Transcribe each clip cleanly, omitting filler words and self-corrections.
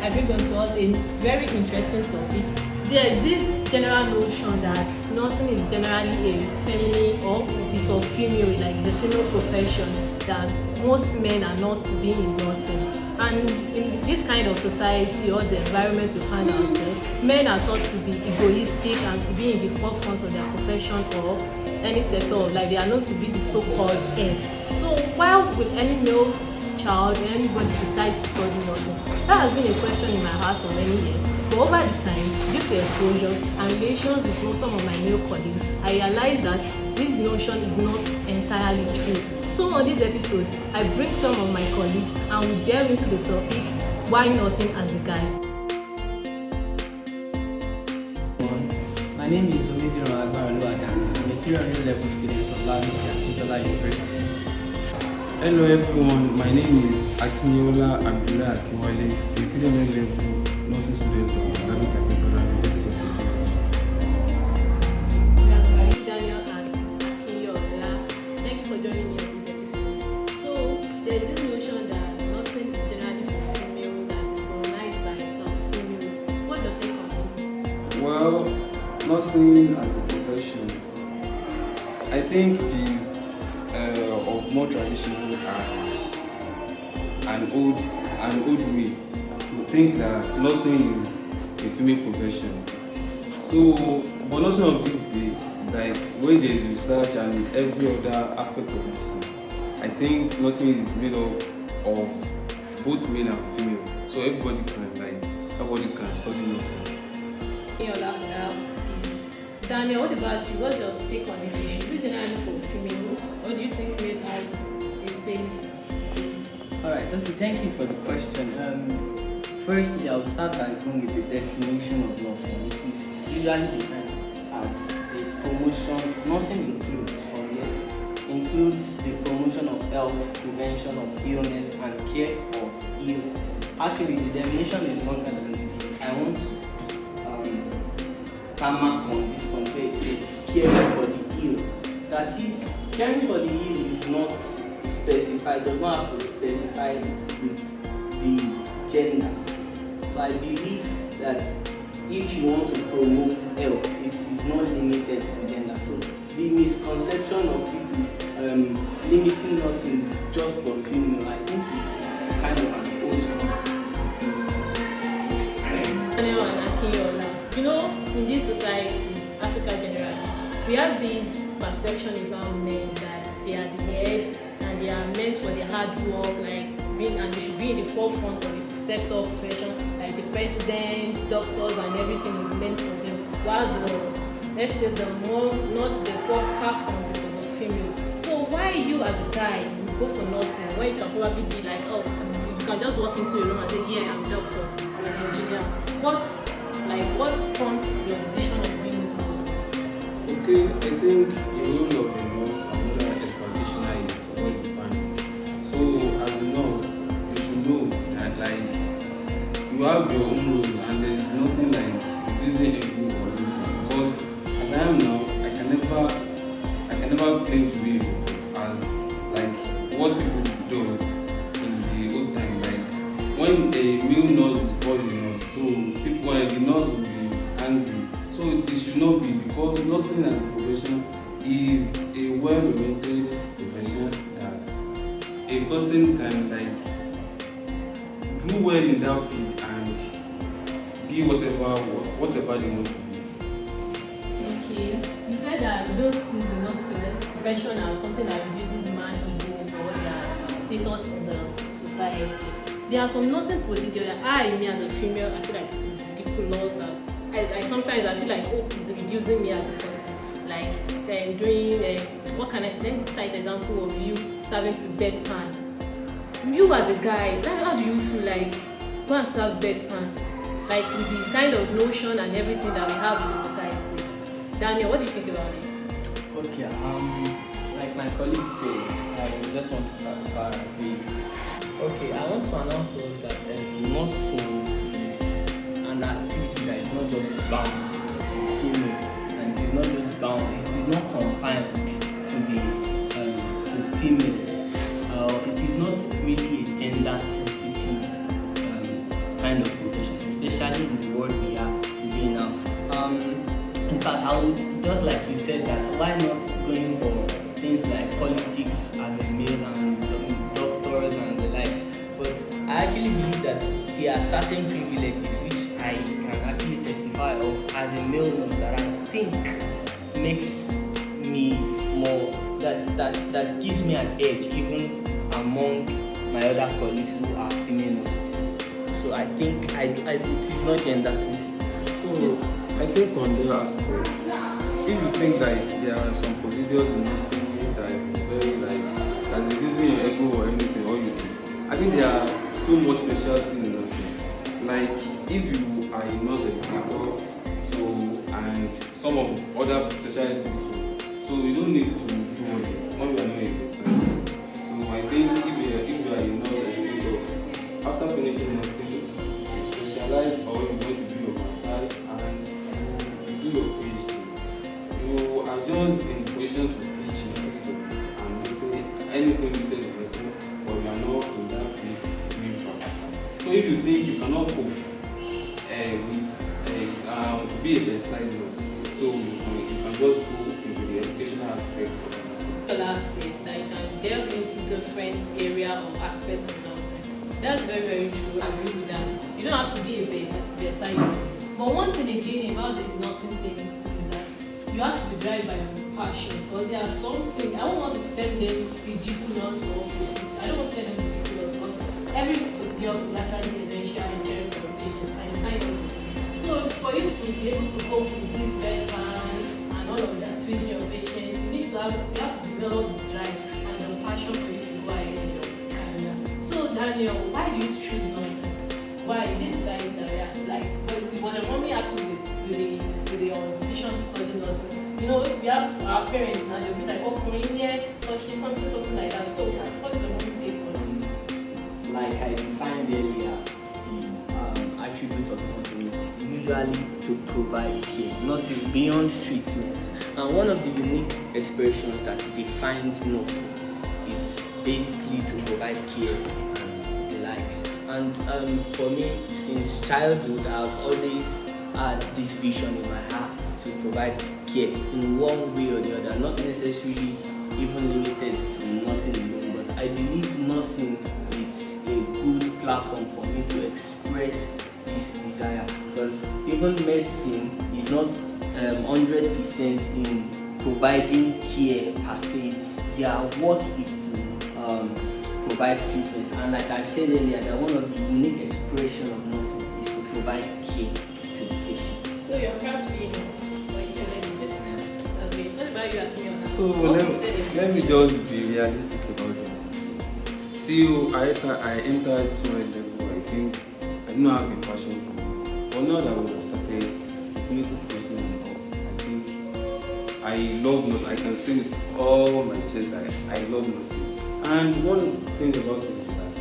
I bring on to us a very interesting topic. There is this general notion that nursing is generally a feminine or is of female, like it's a female profession, that most men are not to be in nursing. And in this kind of society or the environment we find ourselves, men are thought to be egoistic and to be in the forefront of their profession or any sector of life. They are known to be the so-called head. So why would any male child or anybody decide to study nursing? That has been a question in my heart for many years. But over the time, due to exposures and relations with some of my male colleagues, I realized that this notion is not entirely true. So on this episode, I bring some of my colleagues and we delve into the topic, why nursing as a guy. My name is Omidiro Agbaroluwadan. I'm a 300 level student of Ladoja University. Hello everyone, my name is Akinyola Abdullah Akinwale, a 300 level nursing student of Ladoja University. Daniel and Akinyola, thank you for joining me on this episode. So there is this notion that nursing is generally for female, that is colonized by female. What's your take on this? Well, nursing as a profession, I think it is of more traditional and old way to think that nursing is a female profession. So, but nursing of this day, like when there is research and every other aspect of nursing, I think nursing is made up of both male and female. So everybody can study nursing. Daniel, what about you? What's your take on this issue? Is it generally for females, or do you think male has a space? Alright, okay, thank you for the question. Firstly, I'll start by going with the definition of nursing. It is usually defined as the promotion. Nursing includes the promotion of health, prevention of illness, and care of ill. Actually, the definition is longer than this. I want Tamak on this one where it says caring for the ill. That is, caring for the ill is not specified, does not have to specify with the gender. So I believe that if you want to promote health, it is not limited to gender. So the misconception of people limiting nursing just for female, I think it is kind of an old Daniel and Akinyola, you know, in this society, Africa generally, we have this perception about men that they are the head and they are meant for the hard work, and they should be in the forefront of the sector of profession, like the president, doctors, and everything is meant for them. While let's say not the forefront is for the female. So why you as a guy you go for nursing when you can probably be like, oh, you can just walk into a room and say, yeah, I'm a doctor, I'm an engineer. What prompts your decision of doing this nurse? Okay, I think the role of a nurse and other practitioner is well defined. So as a nurse, you should know that you have your own role and there is nothing like reducing a role or anything. Because as I am now, I can never claim to be as what people do in the old time. When a male nurse is called a nurse, so the nurse will be angry. So it should not be, because nursing as a profession is a well-oriented profession that a person can do well in that field and be whatever they want to be. Okay, you said that you don't see the nurse profession as something that reduces man ego or their status in the society. There are some nursing procedures that me as a female, I feel like it is ridiculous. That I sometimes feel like, oh, it's reducing me as a person. Like doing let's cite example of you serving bedpan. You as a guy, how do you feel like go and serve bedpan? Like with the kind of notion and everything that we have in the society. Daniel, what do you think about this? Okay, like my colleague said, I just want to paraphrase. Okay, I want to announce to us that nursing is an activity that is not just bound to female, and it is not just bound, it is not confined to females. It is not really a gender sensitive kind of profession. especially in the world we are today now. In fact, I would just like you said that why not going for things like politics as a male and doctors and the likes. But I actually believe that there are certain privileges which I can actually testify of as a male nurse that I think makes me more that gives me an edge even among my other colleagues who are female nurses. So I think it is not gender sensitive. So I think on their aspect, if you think that there are some procedures in nursing that is very that's reducing your ego or anything, or you think, I think there are so much specialty in nursing. Like if you are a nurse educator, so and some of other specialties too, so you don't need to do all this when you are not a specialist. So I think if you are a nurse educator, after finishing nursing, you specialize or you want to do your master's and you do your PhD. You are just in position to teach and say anything related to nursing, but you are not in that field doing practice. So if you think you cannot cope to be a bedside nurse, so you can just go into the educational aspects of nursing. I've said that you can delve into different area of aspects of nursing. That's very, very true. I agree with that. You don't have to be a bedside nurse. But one thing again about this nursing thing is that you have to be driven by your passion. Because there are some things, I don't want to tell them ridiculous or procedure. I don't want to tell them ridiculous because every procedure is actually essential in caring for a patient and sign up. So for you to be able to cope with this bed plan and all of that, feeding your patient, you have to develop the drive and the passion for you to go ahead in your career. So Daniel, why do you choose nursing? Why? This is like when the mommy happened with the decision to study nursing. You know, we have our parents now, they'll be like, oh, come in here, or she's something like that. So what is the mommy take for them? Like I defined earlier, the attribute of nursing is usually to provide care, nothing beyond treatment. And one of the unique expressions that defines nursing is basically to provide care and the likes. And for me, since childhood, I've always had this vision in my heart to provide care in one way or the other, not necessarily even limited to nursing alone, but I believe nursing is a good platform for me to express this desire, because even medicine is not 100% in providing care per se. Their work is to provide treatment, and like I said earlier, that one of the unique expressions of nursing is to provide care to the patient. So you're proud to be a nurse, like you said earlier. Yes, ma'am. That's great. Tell me about you at me. So let me just be realistic about this. Till I entered to my level, I think I did not have a passion for this. But now that we have started the clinical person and all, I think I love nursing. I can say with all my chest that I love nursing. And one thing about this is that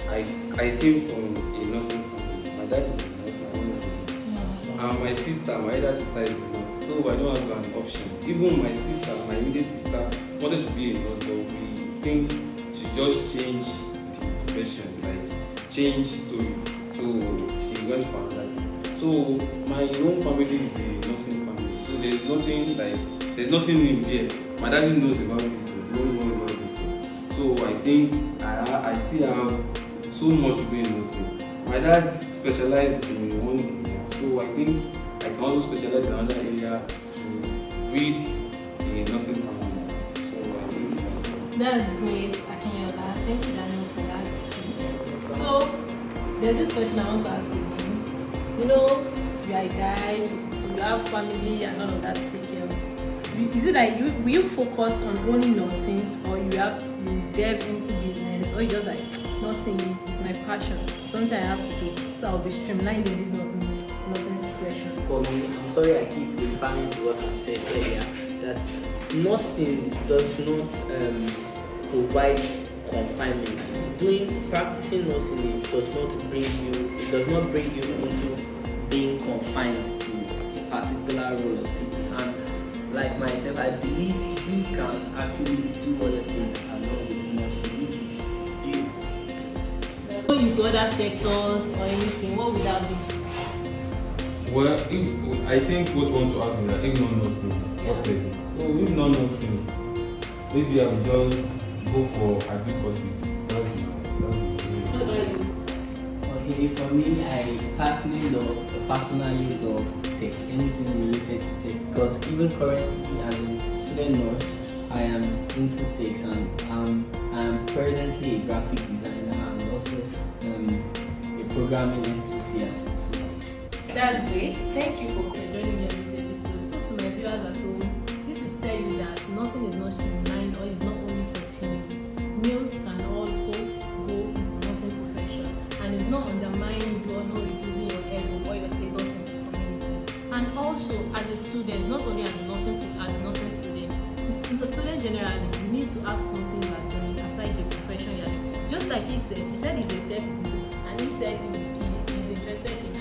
I came from a nursing family. My dad is a nurse, my mom is a nurse. And my sister, my elder sister is a nurse. So I don't have an option. Even my sister, my immediate sister, wanted to be a nurse, but we think she just change the profession, like change story. So she went for another thing. So my own family is a nursing family. So there's nothing in there. My daddy knows about this thing. No one knows about this thing. So I think I still have so much to do in nursing. My dad specialized in one area, so I think I can also specialize in another area to breed a nursing family. So I think That's great, Akinyola. Thank you, Daniel, for that piece. So, there's this question I want to ask again. You know, you are a guy, you have family and all of that to take care of. Is it like, will you focus on only nursing, or you have to delve into business, or you just like, nursing is my passion, something I have to do, so I'll be streamlined in this nursing profession? For me, I'm sorry I keep referring to what I said earlier, that nursing does not provide confinement. Practicing nursing does not bring you into being confined to a particular role of things. And like myself, I believe you can actually do other things along with nursing, which is beautiful. Go into other sectors or anything, what would that be? Well, if, I think what you want to ask is that if not nursing, what else? So if not nursing, maybe I will just go for agri courses. What about you? Okay, for me, I personally love tech, anything related to tech. Because even currently, as a student nurse, I am into tech, and I'm presently a graphic designer and also a programming enthusiast. That's great. Thank you for joining me on this episode. So to my viewers at home, this will tell you that nothing is not streamlined or is not only for females. Males can also go into nursing profession, and it's not undermining you or not reducing your ego or your status in the community. And also as a student, not only as a nursing student, the student generally, you need to have something you are doing aside the profession you are doing. Just like he said he's a tech guru, and he said he's interested in